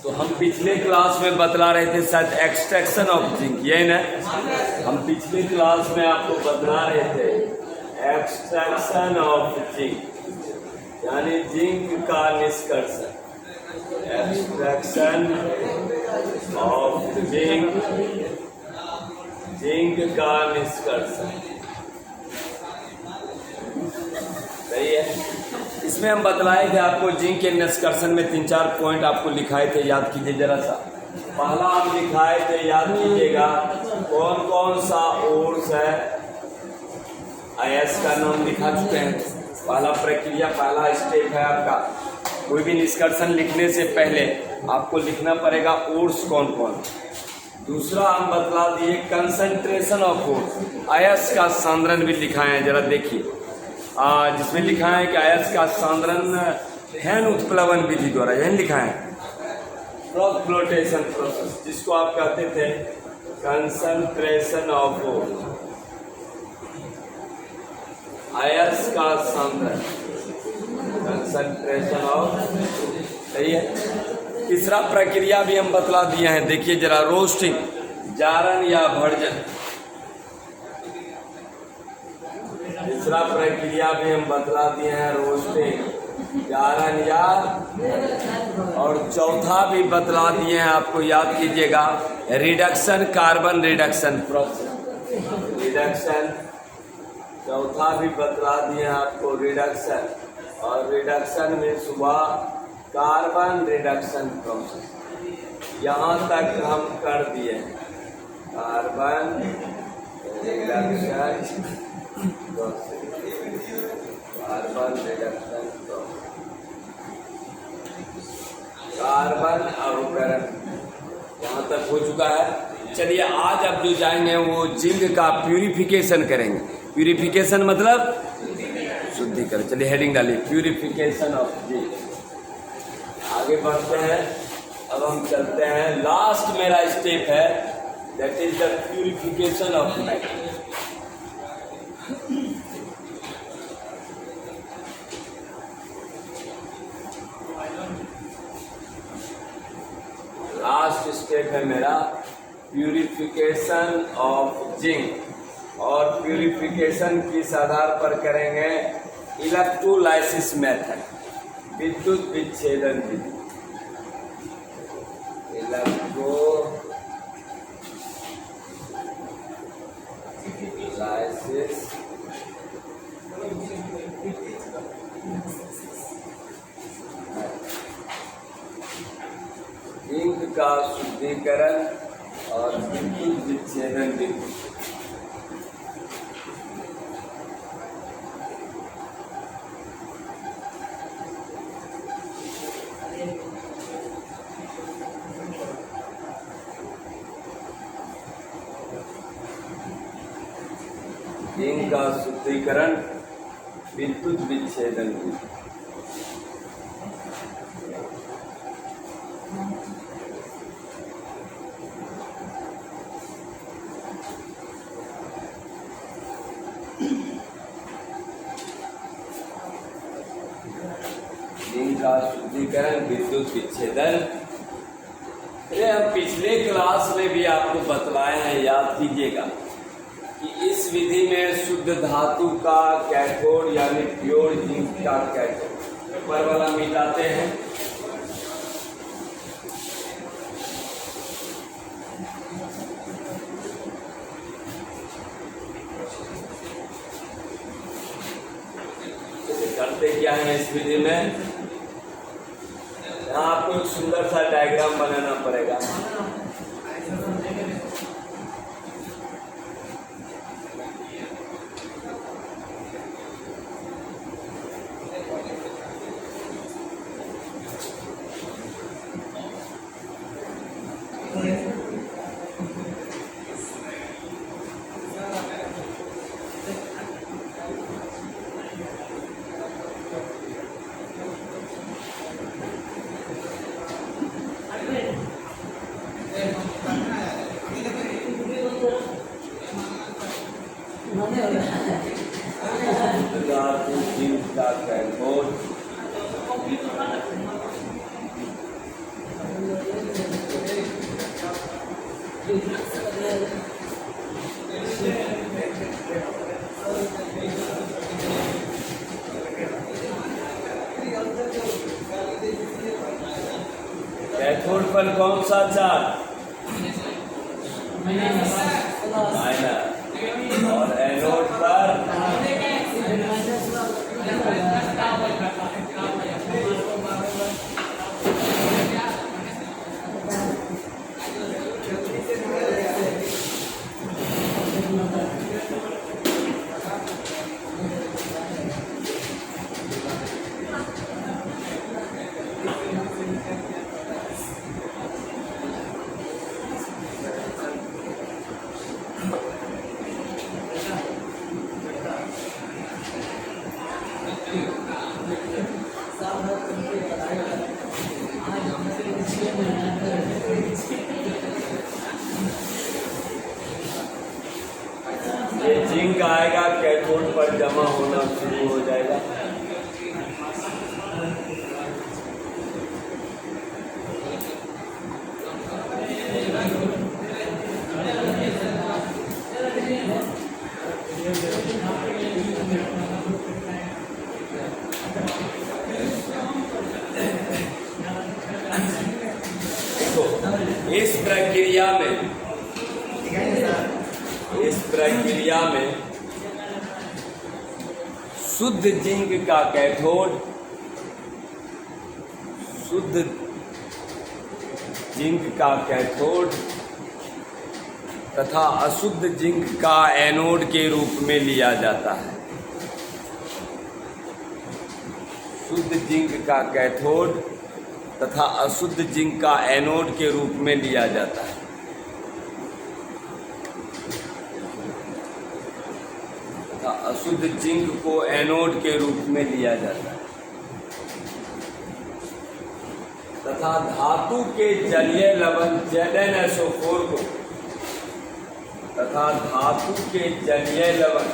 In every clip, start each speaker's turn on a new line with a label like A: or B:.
A: तो हम पिछले क्लास में बतला रहे थे शायद एक्सट्रैक्शन ऑफ जिंक, यही ना? हम पिछले क्लास में आपको बतला रहे थे एक्सट्रैक्शन ऑफ जिंक यानी जिंक का निष्कर्षण। एक्सट्रैक्शन ऑफ जिंक, जिंक का निष्कर्षण, सही है। इसमें हम बतलाए थे आपको जिंक के निष्कर्षण में 3-4 पॉइंट आपको लिखाए थे, याद कीजिए जरा सा। पहला हम लिखाए थे, याद कीजिएगा, कौन कौन सा ओर्स है, आयस का नाम लिखा चुके हैं। पहला प्रक्रिया, पहला स्टेप है आपका, कोई भी निष्कर्षण लिखने से पहले आपको लिखना पड़ेगा ओर्स कौन कौन। दूसरा हम बतला दिए कंसंट्रेशन ऑफ ओर्स, आयस का सांद्रण भी लिखा है, जरा देखिए, जिसमें लिखा है कि आयस का सांद्रण हैन उत्प्लवन विधि द्वारा, यही लिखा है फ्रॉग फ्लोटेशन प्रोसेस, जिसको आप कहते थे कंसंट्रेशन ऑफ ओर्स, आयस का सांद्रण, कंसंट्रेशन ऑफ, सही है। तीसरा प्रक्रिया भी हम बतला दिए हैं, देखिए जरा, रोस्टिंग, जारन या भर्जन। तीसरा प्रक्रिया भी हम बतला दिए हैं, रोस्टिंग, जारन या, और चौथा भी बतला दिए हैं आपको, याद कीजिएगा, reduction, carbon reduction process, reduction. चौथा भी बतला दिए हैं आपको रिडक्शन, और रिडक्शन में सुबह कार्बन रिडक्शन प्रोसेस। यहाँ तक हम कर दिए carbon reduction, carbon reduction process, carbon अवकरण, यहाँ तक हो चुका है। चलिए आज अब जो जाएंगे वो जिंक का प्यूरिफिकेशन करेंगे। प्यूरिफिकेशन मतलब शुद्धिकरण। चलिए हेडिंग डालिए, प्यूरिफिकेशन ऑफ जिंक। आगे बढ़ते हैं, अब हम चलते हैं, लास्ट मेरा स्टेप है, that is the purification of metal. Last step है मेरा प्यूरिफिकेशन ऑफ जिंक, और प्यूरिफिकेशन किस आधार पर करेंगे? इलेक्ट्रोलाइसिस मेथड, विद्युत विच्छेदन विधि, इलेक्ट्रोलाइसिस जिंक का शुद्धिकरण और विद्युत विच्छेदन विधि। जिंक का शुद्धिकरण, विद्युत विच्छेदन विधि। जिंक का शुद्धिकरण, विद्युत विच्छेदन। हम पिछले क्लास में भी आपको बतलाए हैं, याद कीजिएगा, कि इस विधि में शुद्ध धातु का कैथोड यानी प्योर जिंक का कैथोड, ऊपर वाला मिटाते हैं, करते क्या है इस विधि में? यहाँ आपको एक सुंदर सा डायग्राम बनाना पड़ेगा। कैथोड पर कौन सा चार्ज? माइनस। और एनोड पर ये जिंक आएगा, कैथोड पर जमा होना शुरू हो जाएगा। इस प्रक्रिया में शुद्ध जिंक का कैथोड, शुद्ध जिंक का कैथोड तथा अशुद्ध जिंक का एनोड के रूप में लिया जाता है। शुद्ध जिंक का कैथोड तथा अशुद्ध जिंक का एनोड के रूप में लिया जाता है। तथा अशुद्ध जिंक को एनोड के रूप में लिया जाता है तथा धातु के जलीय लवण ZnSO4 को तथा धातु के जलीय लवण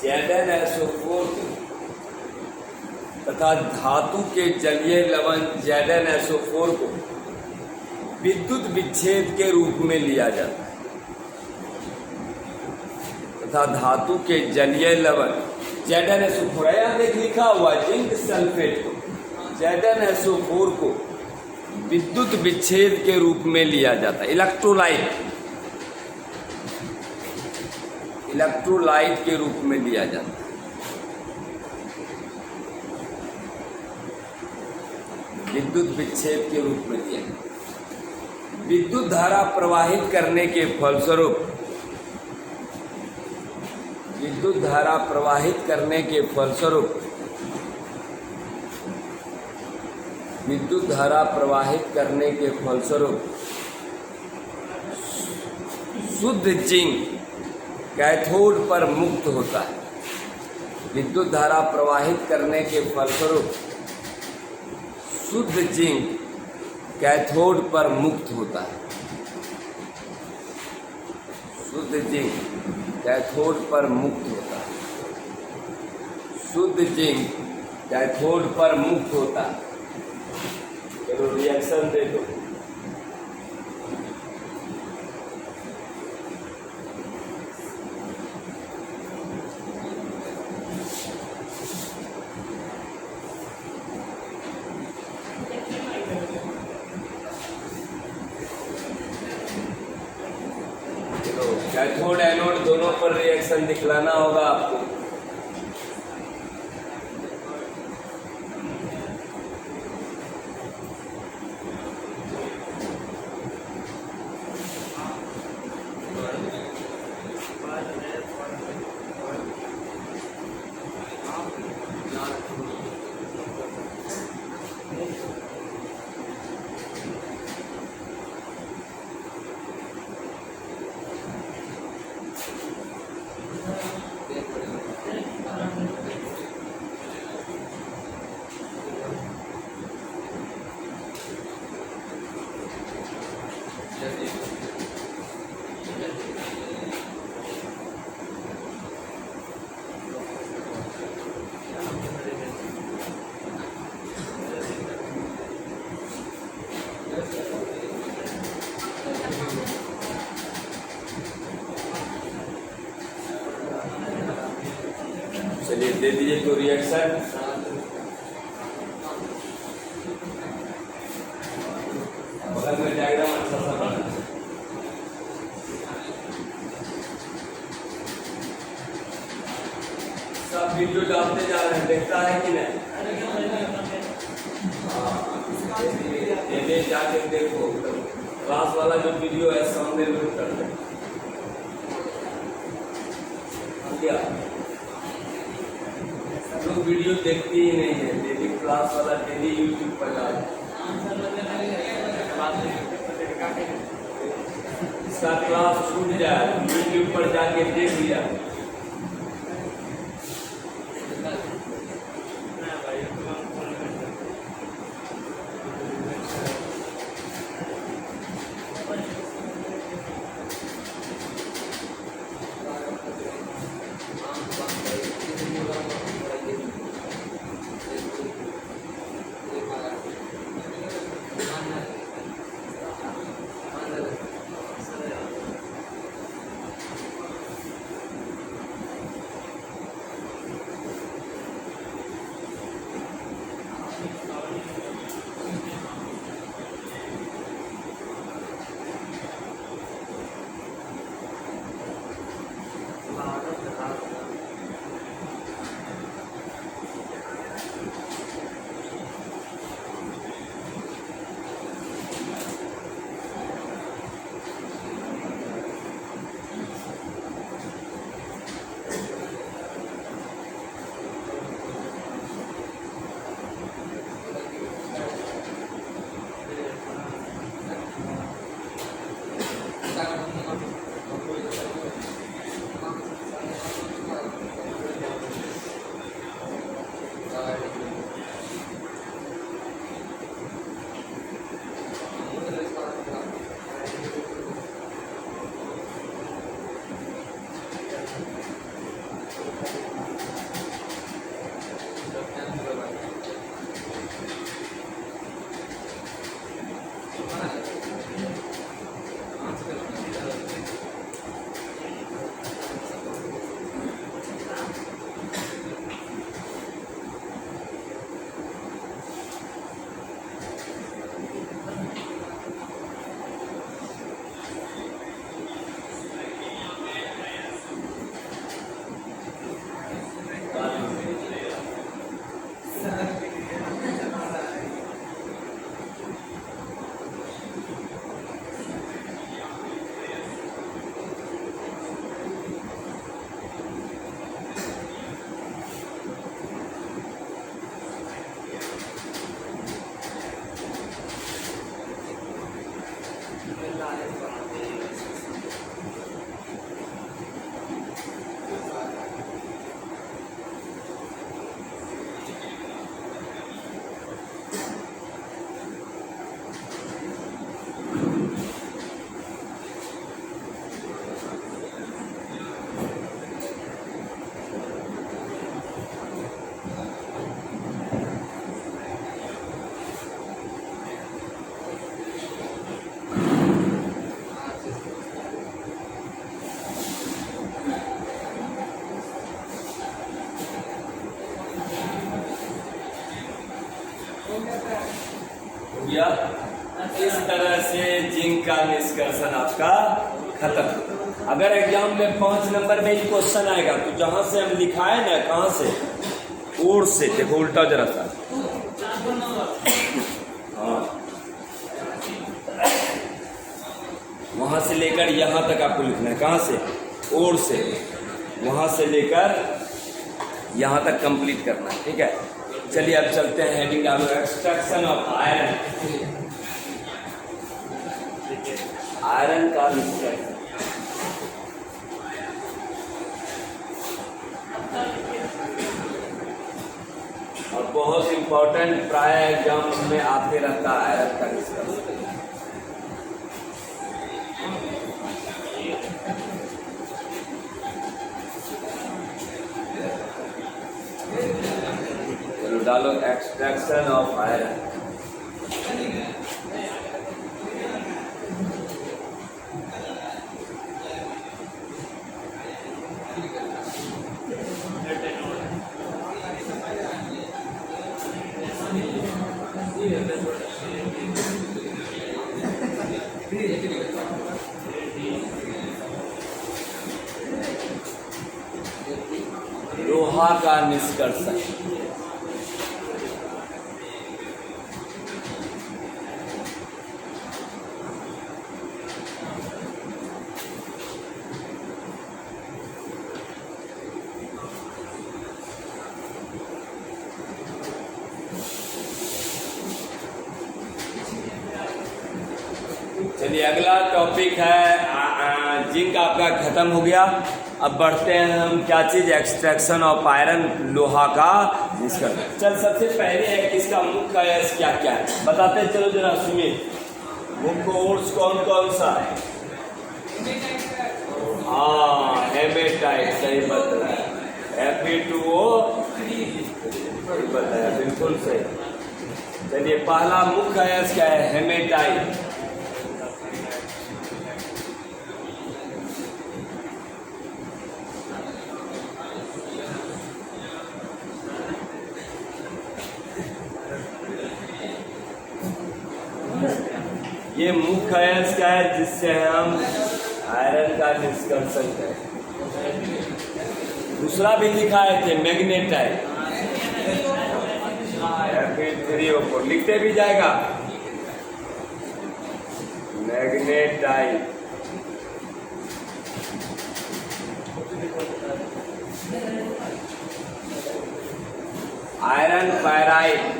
A: ZnSO4 को तथा धातु के जलीय लवण ZnSO4 को विद्युत विच्छेद के रूप में लिया जाता है तथा धातु के जलीय लवण ZnSO4 यहाँ देख लिखा हुआ जिंक सल्फेट को ZnSO4 को विद्युत विच्छेद के रूप में लिया जाता है। इलेक्ट्रोलाइट के रूप में लिया जाता है। विद्युत विच्छेद के रूप में लिया जाता है। विद्युत धारा प्रवाहित करने के फलस्वरूप विद्युत धारा प्रवाहित करने के फलस्वरूप विद्युत धारा प्रवाहित करने के फलस्वरूप शुद्ध जिंक कैथोड पर मुक्त होता है। विद्युत धारा प्रवाहित करने के फलस्वरूप शुद्ध जिंक कैथोड पर मुक्त होता है। शुद्ध जिंक कैथोड पर मुक्त होता है। शुद्ध जिंक कैथोड पर मुक्त होता है। चलो रिएक्शन दे दो। चलो कैथोड एनोड दोनों पर रिएक्शन दिखलाना होगा आपको। दे दीजिए तो रिएक्शन। बगल में डायग्राम अच्छा सा बना, सब वीडियो डालते जा रहे हैं, देखता है कि नहीं? ये जाके देखो, क्लास वाला जो वीडियो है सामने लोड कर दे क्या, लोग वीडियो देखती ही नहीं है। डेली क्लास वाला डेली यूट्यूब पर जाए, इसका क्लास छूट जाए यूट्यूब पर जाके देख लिया। या इस तरह से जिंक का निष्कर्षण आपका खत्म। अगर एग्जाम में 5 नंबर में ही क्वेश्चन आएगा तो जहां से हम लिखाए ना, कहां से, ओर से, देखो उल्टा जरा सा, हाँ, वहां से लेकर यहां तक आपको लिखना है। कहां से, ओर से, वहां से लेकर यहां तक कंप्लीट करना है। ठीक है, चलिए अब चलते हैं हेडिंग डालो, एक्सट्रैक्शन ऑफ आयरन। आयरन का निष्कर्षण, और बहुत इंपॉर्टेंट प्राय एग्जाम में आते रहता है आयरन का निष्कर्षण। चलो डालो एक्सट्रैक्शन ऑफ आयरन। लोहा का निष्कर्षण। चलिए अगला टॉपिक है जिंक आपका खत्म हो गया। अब बढ़ते हैं हम क्या चीज, एक्सट्रैक्शन ऑफ आयरन, लोहा का निष्कर्षण। चल सबसे पहले है कि इसका मुख्य अयस्क क्या क्या है बताते चलो जरा सुनिए। मुख्य कोर्स कौन कौन सा है? हाँ हेमेटाइट, सही बताया। Fe2O सही बताया, बिल्कुल सही। चलिए पहला मुख्य अयस्क क्या है? हेमेटाइट। ये मुख्य अयस्क है जिससे हम आयरन का निष्कर्षण करें। दूसरा भी दिखाए थे मैग्नेटाइट, Fe3O4 लिखते भी जाएगा मैग्नेटाइट। आयरन पैराइट,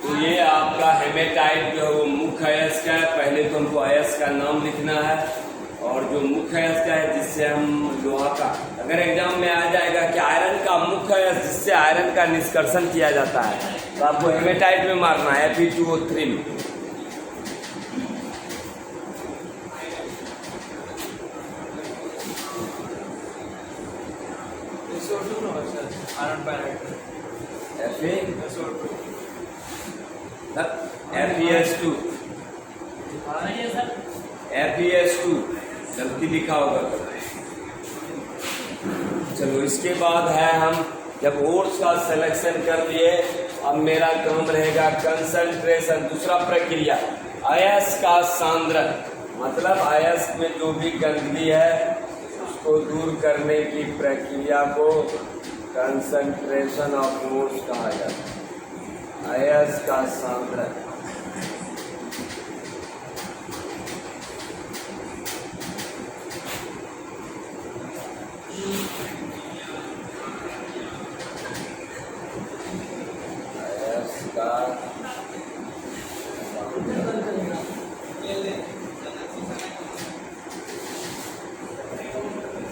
A: तो ये आपका हेमेटाइट जो है वो मुख्य अयस्क है। पहले तो हमको अयस्क का नाम लिखना है और जो मुख्य अयस्क है जिससे हम लोहा का, अगर एग्जाम में आ जाएगा कि आयरन का मुख्य अयस्क जिससे आयरन का निष्कर्षण किया जाता है तो आपको हेमेटाइट में मारना है Fe2O3 में। FeS2 FeS2 गलती लिखा होगा। चलो इसके बाद है हम जब ओर्स का सिलेक्शन कर लिए, अब मेरा काम रहेगा कंसंट्रेशन। दूसरा प्रक्रिया अयस्क का सांद्रण, मतलब अयस्क में जो भी गंदगी है उसको दूर करने की प्रक्रिया को कंसंट्रेशन ऑफ ओर्स कहा जाता है। अयस्क का सांद्रण,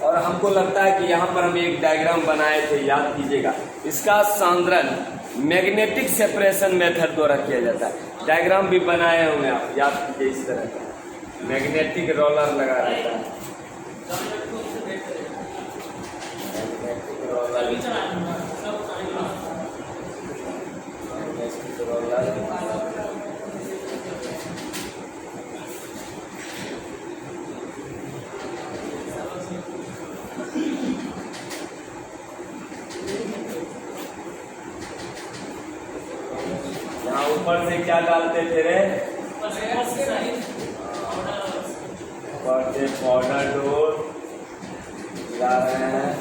A: और हमको लगता है कि यहाँ पर हम एक डायग्राम बनाए थे, याद कीजिएगा। इसका सांद्रण मैग्नेटिक सेपरेशन मेथड द्वारा किया जाता है। डायग्राम भी बनाए होंगे आप, याद कीजिए। इस तरह का मैग्नेटिक रोलर लगा रहता है, मैग्नेटिक रोलर। यहाँ ऊपर से क्या डालते थे रे? ऊपर से पाउडर डोर ला रहे हैं।